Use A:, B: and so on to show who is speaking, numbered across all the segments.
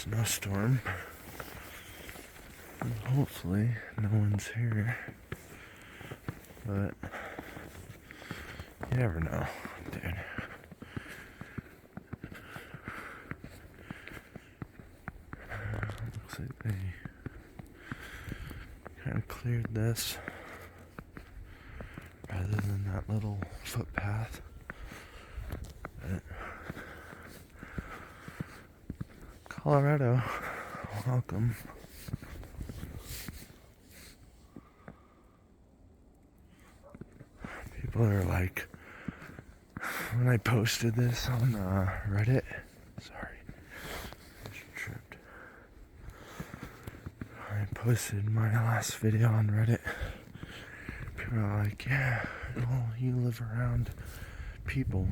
A: snowstorm. And hopefully no one's here. But you never know, dude. Looks like they kind of cleared this rather than that little footpath. But Colorado, welcome. People are like, when I posted this on Reddit, sorry, I just tripped. I posted my last video on Reddit. People are like, yeah, well, you live around people,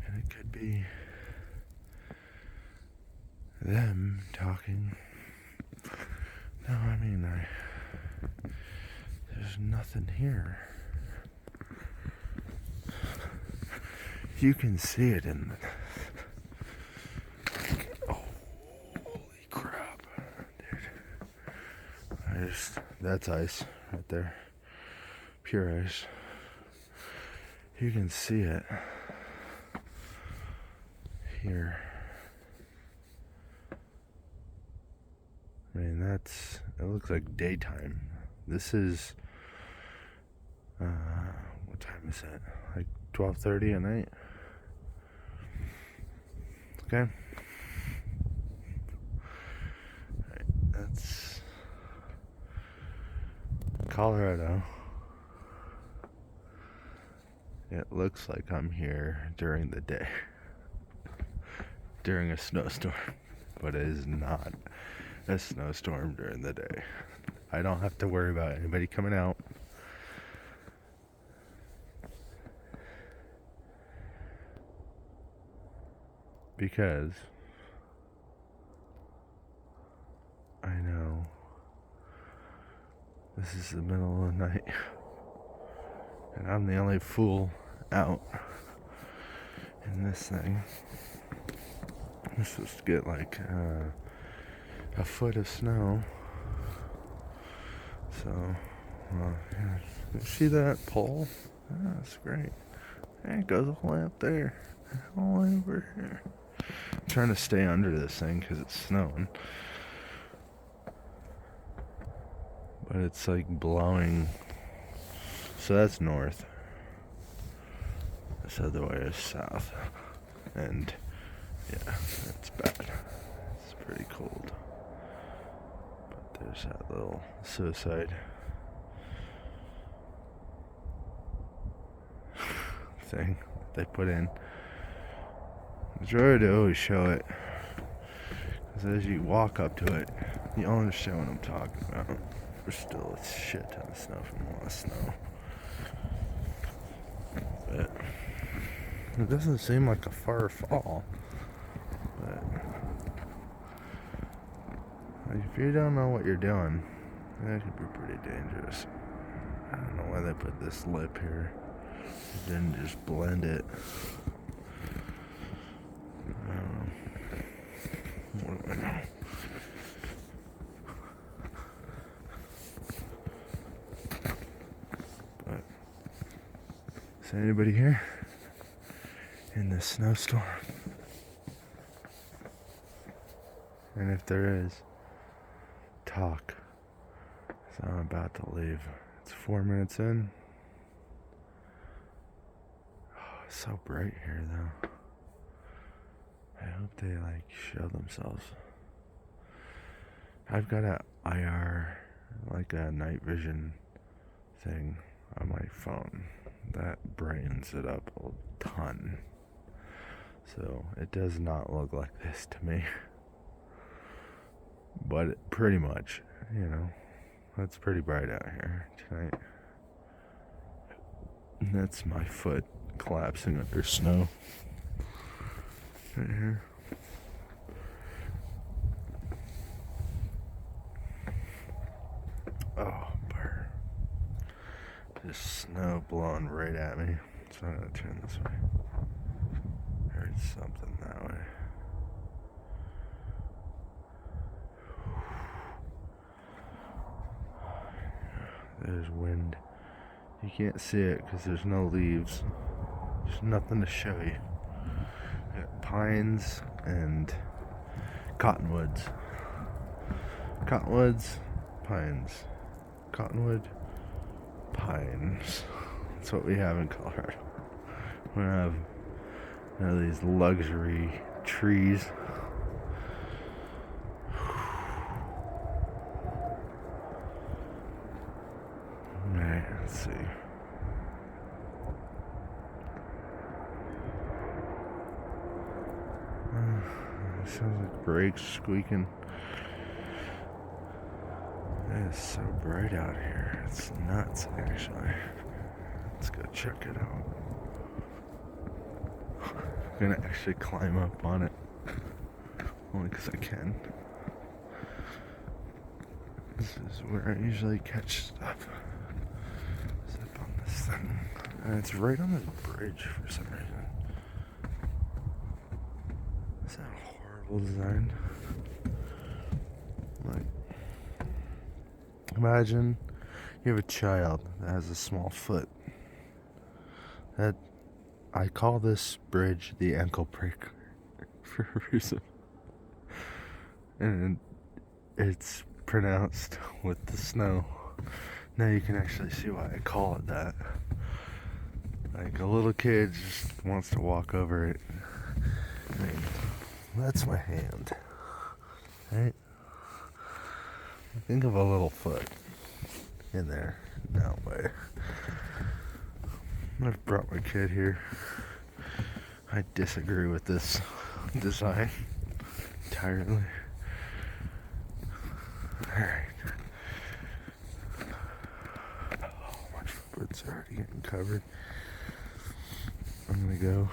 A: and it could be them talking. No, I mean, there's nothing here. You can see it in the... Oh, holy crap, dude. That's ice right there. Pure ice. You can see it here. I mean, it looks like daytime. This is, what time is it? Like 12:30 at night? Okay. Alright, that's Colorado. It looks like I'm here during the day. During a snowstorm. But it is not a snowstorm during the day. I don't have to worry about anybody coming out. Because I know this is the middle of the night. And I'm the only fool out in this thing. I'm supposed to get like a foot of snow. So, yeah. You see that pole? Oh, that's great. Hey, it goes all the way up there. All the way over here. I'm trying to stay under this thing because it's snowing. But it's like blowing. So that's north. This other way is south. And yeah, it's bad. It's pretty cold. But there's that little suicide thing they put in. I try to always show it. Because as you walk up to it, you understand what I'm talking about. There's still a shit ton of snow from last snow. But it doesn't seem like a far fall. But like, if you don't know what you're doing, that could be pretty dangerous. I don't know why they put this lip here. They didn't just blend it. I don't know. What do I know? But is anybody here in this snowstorm? And if there is, talk. So I'm about to leave. It's 4 minutes in. Oh, it's so bright here though. I hope they like show themselves. I've got a IR, like a night vision thing on my phone that brightens it up a ton. So it does not look like this to me. But pretty much, you know, it's pretty bright out here tonight. And that's my foot collapsing under snow. Right here. Oh, burr. There's snow blowing right at me. So I'm gonna turn this way. Heard something that way. There's wind. You can't see it because there's no leaves. There's nothing to show you. We got pines and cottonwoods. Cottonwoods, pines. Cottonwood, pines. That's what we have in Colorado. We don't have none of these luxury trees. Alright, let's see. Sounds like brakes squeaking. It is so bright out here. It's nuts, actually. Let's go check it out. I'm gonna actually climb up on it. Only because I can. This is where I usually catch stuff. It's up on this thing. And it's right on this bridge for some reason. Is that a horrible design? Like, imagine you have a child that has a small foot. That I call this bridge the ankle breaker for a reason. And it's pronounced with the snow. Now you can actually see why I call it that. Like a little kid just wants to walk over it. I mean, that's my hand. Right? Think of a little foot in there that way. I've brought my kid here. I disagree with this design entirely. Alright. Oh, my foot's already getting covered. I'm gonna go.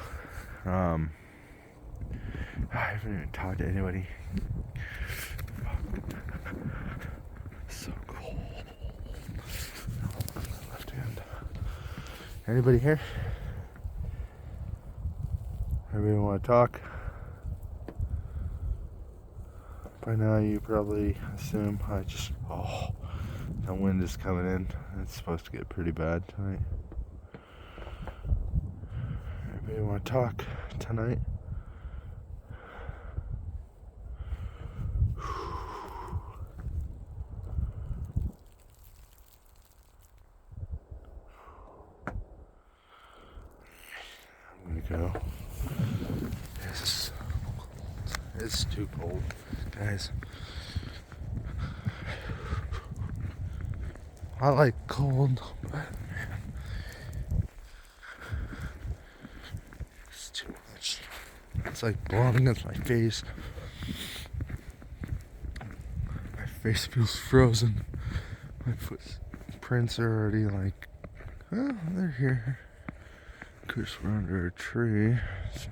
A: I haven't even talked to anybody. So cold. Oh, my left hand. Anybody here? Anybody want to talk? By now you probably assume the wind is coming in. It's supposed to get pretty bad tonight. Anybody want to talk tonight? I'm gonna go. It's too cold, guys. I like cold, but man, it's too much. It's like blowing against my face. My face feels frozen. My footprints are already like, oh, they're here. Because we're under a tree. So.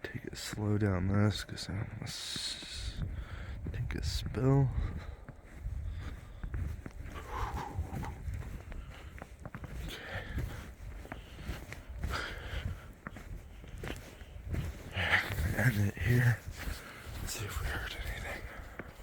A: Take it slow down this because I almost take a spill.